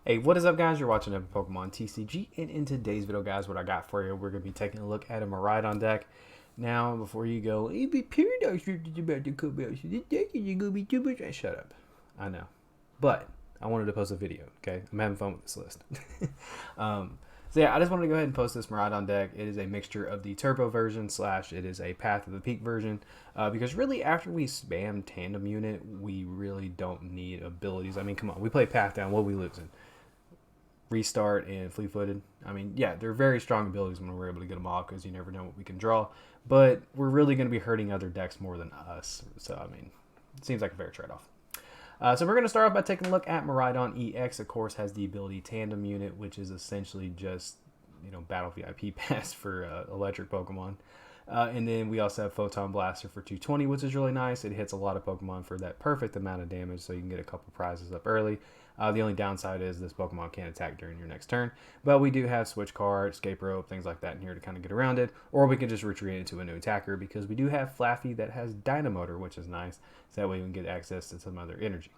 Hey, what is up, guys? You're watching Epic Pokemon TCG, and in today's video, guys, what I got for you, we're going to be taking a look at a Miraidon deck. Now, before you go, "Hey, Paradise Rift is about to come out, so this deck is going to be too much." Shut up. I know. But I wanted to post a video, okay? I'm having fun with this list. um, so yeah, I just wanted to go ahead and post this Miraidon deck. It is a mixture of the Turbo version / it is a Path of the Peak version. Because really, after we spam Tandem Unit, we really don't need abilities. I mean, come on, we play Path down, what are we losing? Restart and Fleet-Footed. I mean, yeah, they're very strong abilities when we're able to get them off because you never know what we can draw. But we're really going to be hurting other decks more than us. So, I mean, it seems like a fair trade-off. So we're going to start off by taking a look at Miraidon EX. Of course, has the ability Tandem Unit, which is essentially just, Battle VIP Pass for electric Pokemon. And then we also have Photon Blaster for 220, which is really nice. It hits a lot of Pokemon for that perfect amount of damage, so you can get a couple prizes up early. The only downside is this Pokemon can't attack during your next turn. But we do have Switch Card, Escape Rope, things like that in here to kind of get around it. Or we can just retreat into a new attacker because we do have Flaffy that has Dynamotor, which is nice. So that way we can get access to some other energy.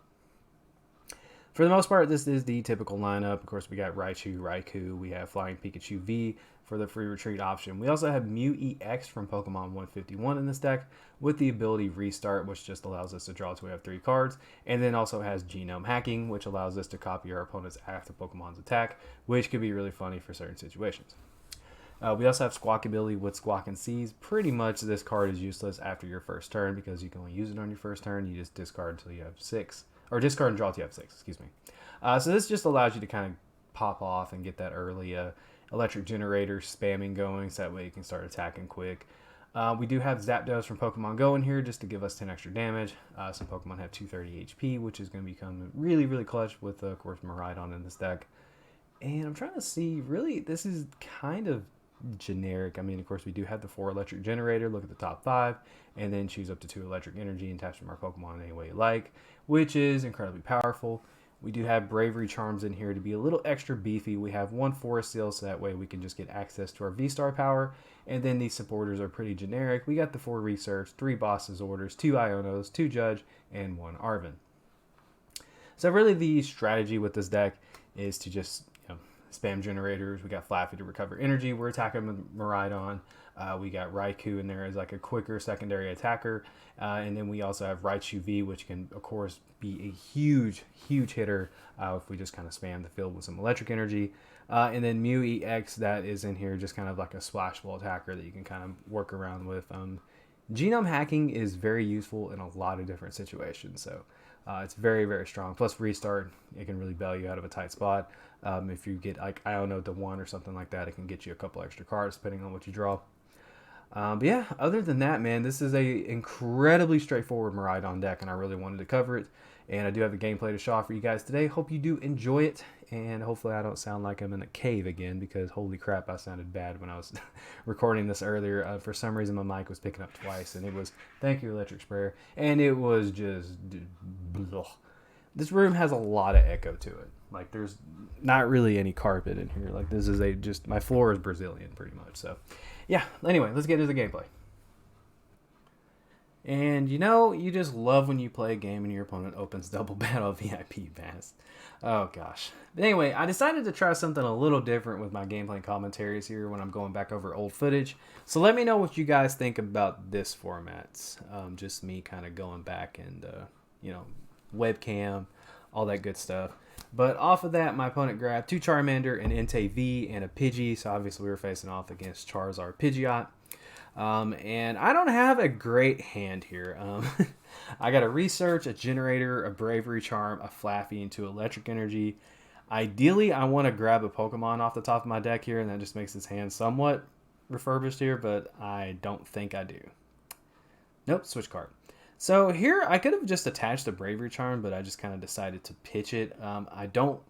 For the most part, this is the typical lineup. Of course, we got Raichu, Raikou. We have Flying Pikachu V for the free retreat option. We also have Mew EX from Pokemon 151 in this deck with the ability Restart, which just allows us to draw till we have 3 cards. And then also has Genome Hacking, which allows us to copy our opponent's active Pokemon's attack, which could be really funny for certain situations. We also have Squawk ability with Squawk and Seize. Pretty much this card is useless after your first turn because you can only use it on your first turn. You just discard until you have 6. Or discard and draw till you have 6, excuse me. So this just allows you to kind of pop off and get that early electric generator spamming going, so that way you can start attacking quick. We do have Zapdos from Pokemon Go in here just to give us 10 extra damage. Some Pokemon have 230 HP, which is going to become really, really clutch with, of course, Miraidon in this deck. And I'm trying to see, really, this is kind of generic. I mean, of course, we do have the 4 electric generator. Look at the top 5, and then choose up to 2 electric energy and attach them to our Pokemon any way you like, which is incredibly powerful. We do have Bravery Charms in here to be a little extra beefy. We have 1 Forest Seal, so that way we can just get access to our V-Star power. And then these supporters are pretty generic. We got the 4 Research, 3 Boss's Orders, 2 Ionos, 2 Judge, and 1 Arven. So really the strategy with this deck is to just spam generators. We got Flaffy to recover energy. We're attacking with Miraidon. We got Raikou in there as like a quicker secondary attacker. And then we also have Raichu V, which can, of course, be a huge, huge hitter if we just kind of spam the field with some electric energy. And then Mew EX, that is in here just kind of like a splash wall attacker that you can kind of work around with. Genome hacking is very useful in a lot of different situations. So it's very, very strong. Plus Restart, it can really bail you out of a tight spot. If you get, like, I don't know, the 1 or something like that, it can get you a couple extra cards depending on what you draw. But yeah, other than that, man, this is a incredibly straightforward Miraidon deck, and I really wanted to cover it. And I do have a gameplay to show off for you guys today. Hope you do enjoy it, and hopefully I don't sound like I'm in a cave again, because holy crap, I sounded bad when I was recording this earlier. For some reason, my mic was picking up twice, and it was, thank you, Electric Sprayer, and it was just, blah. This room has a lot of echo to it. Like, there's not really any carpet in here. Like, this is just, my floor is Brazilian, pretty much. So, yeah, anyway, let's get into the gameplay. And you just love when you play a game and your opponent opens double battle VIP pass. Oh gosh. But anyway, I decided to try something a little different with my gameplay commentaries here when I'm going back over old footage. So let me know what you guys think about this format. Just me kind of going back and, webcam, all that good stuff. But off of that, my opponent grabbed 2 Charmander, an Entei V, and a Pidgey. So obviously we were facing off against Charizard Pidgeot. And I don't have a great hand here. I got a Research, a Generator, a Bravery Charm, a Flaffy, and 2 Electric Energy. Ideally, I want to grab a Pokemon off the top of my deck here, and that just makes his hand somewhat refurbished here, but I don't think I do. Nope, switch card. So here, I could have just attached a Bravery Charm, but I just kind of decided to pitch it. I don't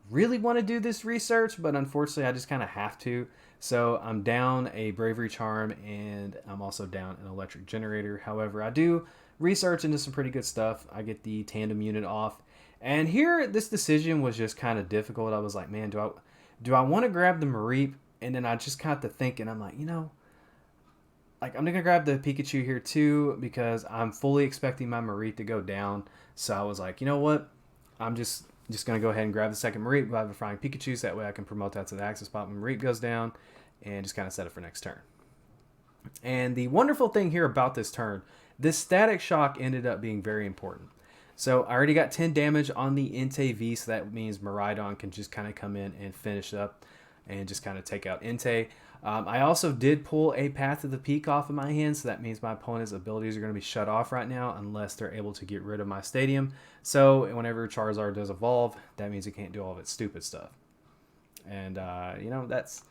really want to do this Research, but unfortunately, I just kind of have to. So I'm down a Bravery Charm, and I'm also down an Electric Generator. However, I do Research into some pretty good stuff. I get the Tandem Unit off. And here, this decision was just kind of difficult. I was like, man, do I want to grab the Mareep? And then I just got to thinking, I'm like, like, I'm going to grab the Pikachu here too, because I'm fully expecting my Mareep to go down. So I was like, you know what? I'm just Just going to go ahead and grab the second Mareep, grab the Flying Pikachu, so that way I can promote that to the active spot when Mareep goes down, and just kind of set it for next turn. And the wonderful thing here about this turn, this Static Shock ended up being very important. So I already got 10 damage on the Entei V, so that means Miraidon can just kind of come in and finish up and just kind of take out Entei. I also did pull a Path of the Peak off of my hand, so that means my opponent's abilities are going to be shut off right now unless they're able to get rid of my stadium. So whenever Charizard does evolve, that means it can't do all of its stupid stuff. And, you know, that's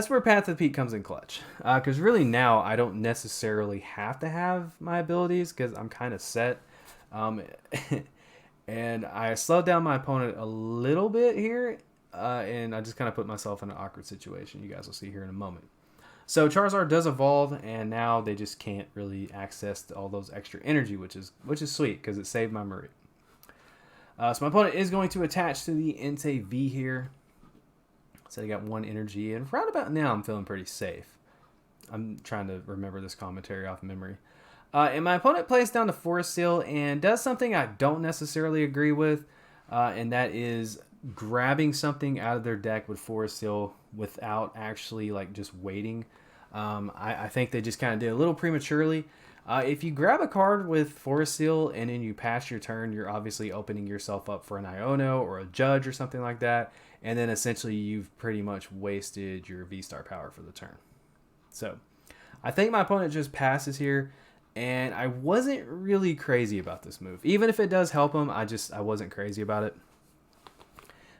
where Path of the Peak comes in clutch. Because really now I don't necessarily have to have my abilities because I'm kind of set. And I slowed down my opponent a little bit here. And I just kind of put myself in an awkward situation. You guys will see here in a moment. So Charizard does evolve, and now they just can't really access all those extra energy, which is sweet because it saved my Mareep. So my opponent is going to attach to the Entei V here. So they got 1 energy, and right about now I'm feeling pretty safe. I'm trying to remember this commentary off memory. And my opponent plays down the Forest Seal and does something I don't necessarily agree with, and that is grabbing something out of their deck with Forest Seal without actually like just waiting. I think they just kind of did a little prematurely. If you grab a card with Forest Seal and then you pass your turn, you're obviously opening yourself up for an Iono or a Judge or something like that. And then essentially you've pretty much wasted your V-Star power for the turn. So I think my opponent just passes here. And I wasn't really crazy about this move. Even if it does help him, I wasn't crazy about it.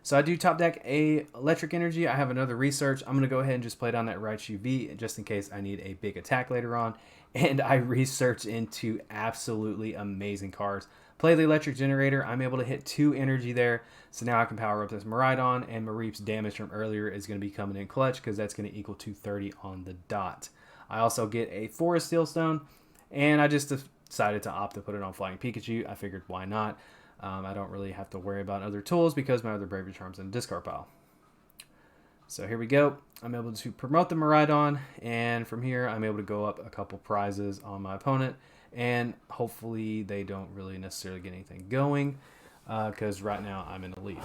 So I do top deck a Electric Energy. I have another Research. I'm going to go ahead and just play down that Raichu V just in case I need a big attack later on. And I research into absolutely amazing cards. Play the Electric Generator. I'm able to hit 2 energy there. So now I can power up this Miraidon, and Mareep's damage from earlier is going to be coming in clutch because that's going to equal 230 on the dot. I also get a Forest Steel Stone, and I just decided to opt to put it on Flying Pikachu. I figured why not? I don't really have to worry about other tools because my other Bravery Charm's in the discard pile. So here we go. I'm able to promote the Miraidon, and from here I'm able to go up a couple prizes on my opponent, and hopefully they don't really necessarily get anything going because right now I'm in the lead.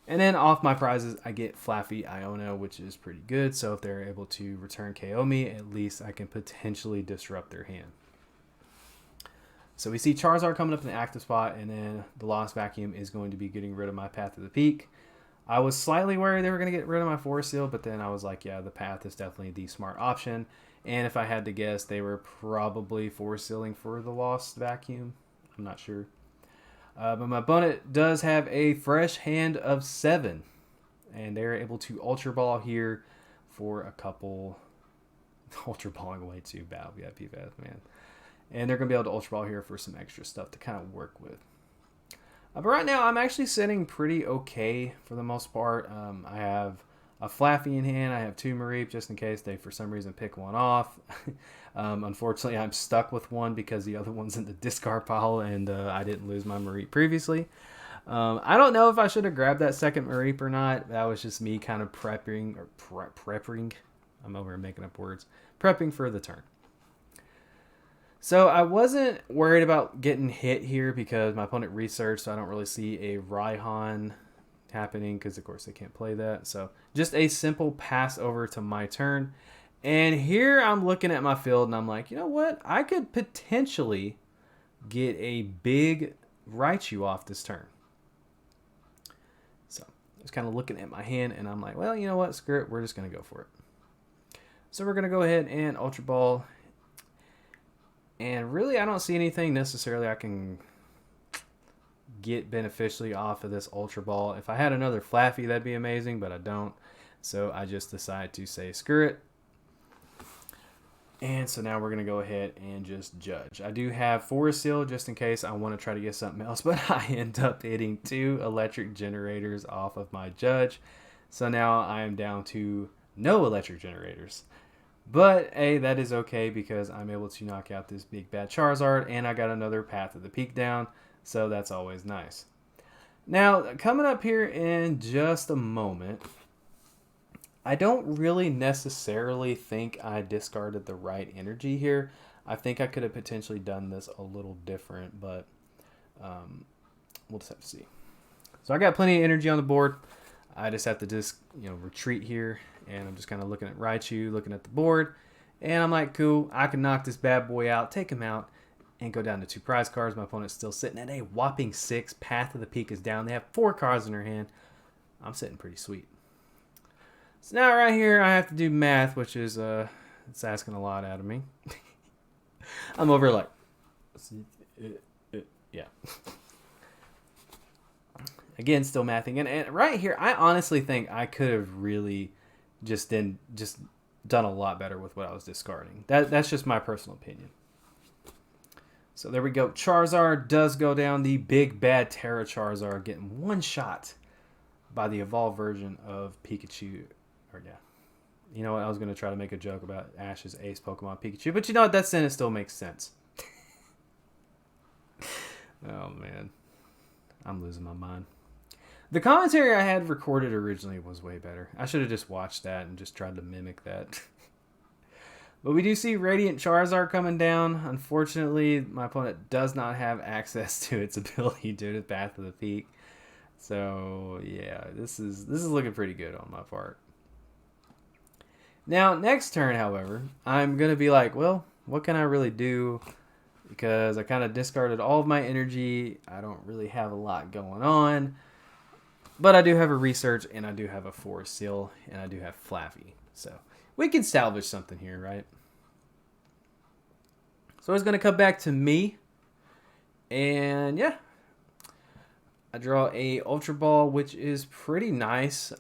And then off my prizes, I get Flaffy Iono, which is pretty good. So if they're able to return KO me, at least I can potentially disrupt their hand. So we see Charizard coming up in the active spot, and then the Lost Vacuum is going to be getting rid of my Path of the Peak. I was slightly worried they were going to get rid of my Forest Seal, but then I was like, yeah, the Path is definitely the smart option. And if I had to guess, they were probably Forest Sealing for the Lost Vacuum. I'm not sure. But my opponent does have a fresh hand of 7. And they're able to Ultra Ball here for a couple. Ultra Balling way too bad. We got PFAS, man. And they're going to be able to Ultra Ball here for some extra stuff to kind of work with. But right now, I'm actually sitting pretty okay for the most part. I have a Flaffy in hand. I have 2 Mareep just in case they, for some reason, pick one off. Unfortunately, I'm stuck with one because the other one's in the discard pile, and I didn't lose my Mareep previously. I don't know if I should have grabbed that second Mareep or not. That was just me kind of prepping. I'm over here making up words. Prepping for the turn. So I wasn't worried about getting hit here because my opponent researched, so I don't really see a Raihan happening because, of course, they can't play that. So just a simple pass over to my turn. And here I'm looking at my field, and I'm like, you know what? I could potentially get a big Raichu off this turn. So I was kind of looking at my hand, and I'm like, well, you know what? Screw it. We're just going to go for it. So we're going to go ahead and Ultra Ball. And really, I don't see anything necessarily I can get beneficially off of this Ultra Ball. If I had another Flaffy, that'd be amazing, but I don't. So I just decided to say, screw it. And so now we're going to go ahead and just judge. I do have Forest Seal just in case I want to try to get something else, but I end up hitting 2 Electric Generators off of my judge. So now I am down to no Electric Generators. But, hey, that is okay because I'm able to knock out this big bad Charizard, and I got another Path of the Peak down, so that's always nice. Now, coming up here in just a moment, I don't really necessarily think I discarded the right energy here. I think I could have potentially done this a little different, but we'll just have to see. So I got plenty of energy on the board. I just have to retreat here, and I'm just kind of looking at Raichu, looking at the board, and I'm like, cool, I can knock this bad boy out, take him out, and go down to 2 prize cards. My opponent's still sitting at a whopping 6. Path of the Peak is down. They have 4 cards in their hand. I'm sitting pretty sweet. So now right here, I have to do math, which is it's asking a lot out of me. I'm over like, yeah. Again, still mathing. And right here, I honestly think I could have really just done a lot better with what I was discarding. That's just my personal opinion. So there we go. Charizard does go down. The big bad Terra Charizard getting one shot by the evolved version of Pikachu. Or yeah. You know what? I was going to try to make a joke about Ash's ace Pokemon Pikachu. But you know what? That sentence still makes sense. Oh, man. I'm losing my mind. The commentary I had recorded originally was way better. I should have just watched that and just tried to mimic that. But we do see Radiant Charizard coming down. Unfortunately, my opponent does not have access to its ability due to Path of the Peak. So, yeah, this is looking pretty good on my part. Now, next turn, however, I'm going to be like, well, what can I really do? Because I kind of discarded all of my energy. I don't really have a lot going on. But I do have a Research, and I do have a Forest Seal, and I do have Flaffy. So we can salvage something here, right? So it's going to come back to me. And yeah. I draw a Ultra Ball, which is pretty nice,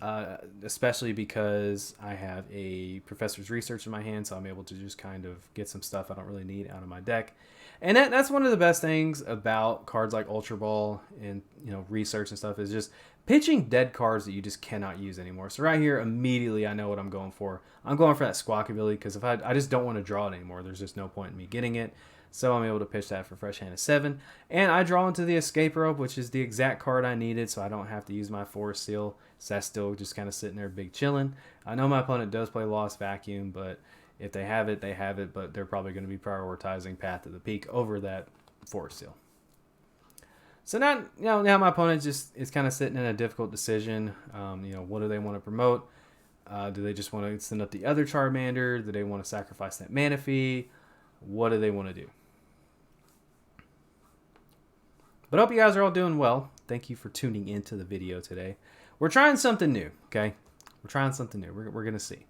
especially because I have a Professor's Research in my hand, so I'm able to just kind of get some stuff I don't really need out of my deck. And that's one of the best things about cards like Ultra Ball and Research and stuff is just pitching dead cards that you just cannot use anymore. So right here, immediately I know what I'm going for. I'm going for that Squawk ability because if I just don't want to draw it anymore, there's just no point in me getting it. So I'm able to pitch that for Fresh Hand of 7. And I draw into the Escape Rope, which is the exact card I needed, so I don't have to use my Forest Seal. So that's still just kind of sitting there big chilling. I know my opponent does play Lost Vacuum, but if they have it, they have it. But they're probably going to be prioritizing Path of the Peak over that Forest Seal. So now my opponent just is kind of sitting in a difficult decision. What do they want to promote? Do they just want to send up the other Charmander? Do they want to sacrifice that Manaphy? What do they want to do? But I hope you guys are all doing well. Thank you for tuning into the video today. We're trying something new, okay? We're trying something new. We're going to see.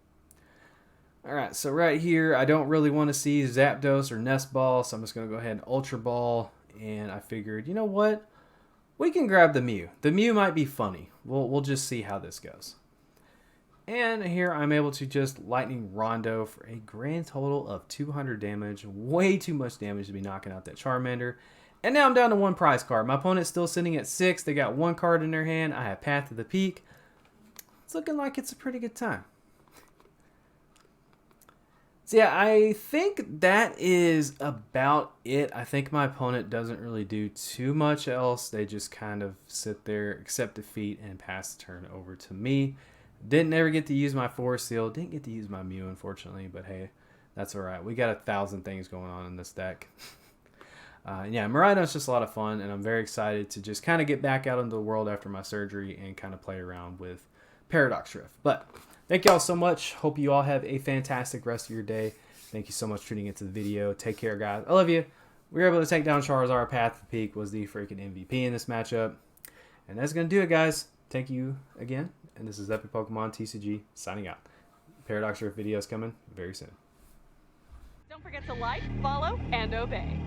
All right, so right here, I don't really want to see Zapdos or Nest Ball, so I'm just going to go ahead and Ultra Ball. And I figured, you know what? We can grab the Mew. The Mew might be funny. We'll just see how this goes. And here I'm able to just Lightning Rondo for a grand total of 200 damage. Way too much damage to be knocking out that Charmander. And now I'm down to 1 prize card. My opponent's still sitting at 6. They got 1 card in their hand. I have Path of the Peak. It's looking like it's a pretty good time. So yeah, I think that is about it. I think my opponent doesn't really do too much else. They just kind of sit there, accept defeat, and pass the turn over to me. Didn't ever get to use my Forest Seal. Didn't get to use my Mew, unfortunately. But hey, that's all right. We got 1,000 things going on in this deck. Yeah, Miraidon's just a lot of fun, and I'm very excited to just kind of get back out into the world after my surgery and kind of play around with Paradox Rift. But thank y'all so much. Hope you all have a fantastic rest of your day. Thank you so much for tuning into the video. Take care, guys. I love you. We were able to take down Charizard. Path to the Peak was the freaking MVP in this matchup. And that's going to do it, guys. Thank you again. And this is Epic Pokemon TCG signing out. Paradox Rift videos coming very soon. Don't forget to like, follow, and obey.